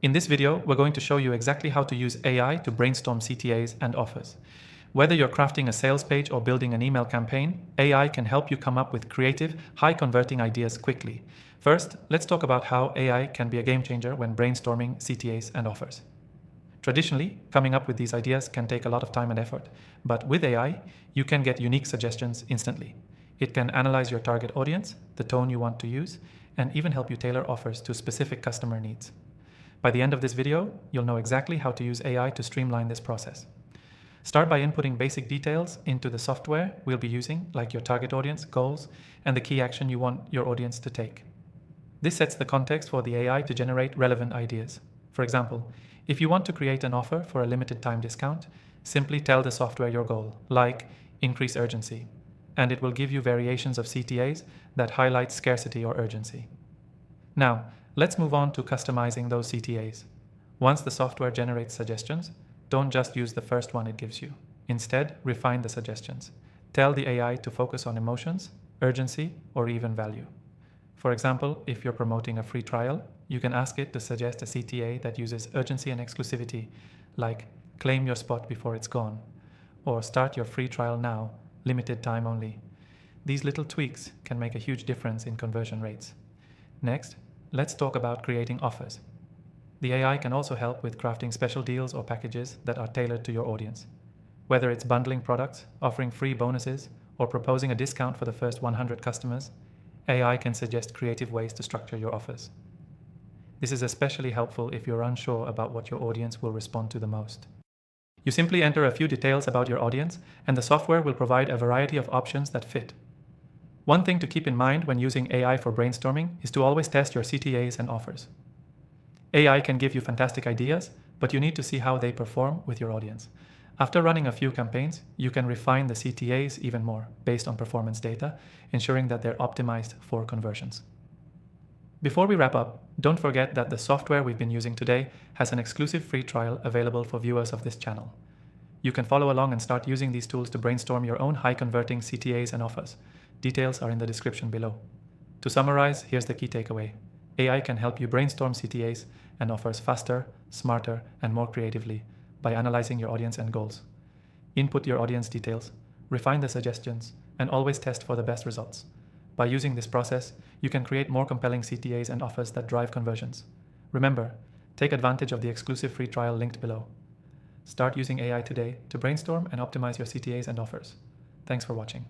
In this video, we're going to show you exactly how to use AI to brainstorm CTAs and offers. Whether you're crafting a sales page or building an email campaign, AI can help you come up with creative, high-converting ideas quickly. First, let's talk about how AI can be a game changer when brainstorming CTAs and offers. Traditionally, coming up with these ideas can take a lot of time and effort, but with AI, you can get unique suggestions instantly. It can analyze your target audience, the tone you want to use, and even help you tailor offers to specific customer needs. By the end of this video, you'll know exactly how to use AI to streamline this process. Start by inputting basic details into the software we'll be using, like your target audience, goals, and the key action you want your audience to take. This sets the context for the AI to generate relevant ideas. For example, if you want to create an offer for a limited time discount, simply tell the software your goal, like increase urgency, and it will give you variations of CTAs that highlight scarcity or urgency. Now, let's move on to customizing those CTAs. Once the software generates suggestions, don't just use the first one it gives you. Instead, refine the suggestions. Tell the AI to focus on emotions, urgency, or even value. For example, if you're promoting a free trial, you can ask it to suggest a CTA that uses urgency and exclusivity, like claim your spot before it's gone, or start your free trial now, limited time only. These little tweaks can make a huge difference in conversion rates. Next, let's talk about creating offers. The AI can also help with crafting special deals or packages that are tailored to your audience. Whether it's bundling products, offering free bonuses, or proposing a discount for the first 100 customers, AI can suggest creative ways to structure your offers. This is especially helpful if you're unsure about what your audience will respond to the most. You simply enter a few details about your audience, and the software will provide a variety of options that fit. One thing to keep in mind when using AI for brainstorming is to always test your CTAs and offers. AI can give you fantastic ideas, but you need to see how they perform with your audience. After running a few campaigns, you can refine the CTAs even more based on performance data, ensuring that they're optimized for conversions. Before we wrap up, don't forget that the software we've been using today has an exclusive free trial available for viewers of this channel. You can follow along and start using these tools to brainstorm your own high-converting CTAs and offers. Details are in the description below. To summarize, here's the key takeaway. AI can help you brainstorm CTAs and offers faster, smarter, and more creatively by analyzing your audience and goals. Input your audience details, refine the suggestions, and always test for the best results. By using this process, you can create more compelling CTAs and offers that drive conversions. Remember, take advantage of the exclusive free trial linked below. Start using AI today to brainstorm and optimize your CTAs and offers. Thanks for watching.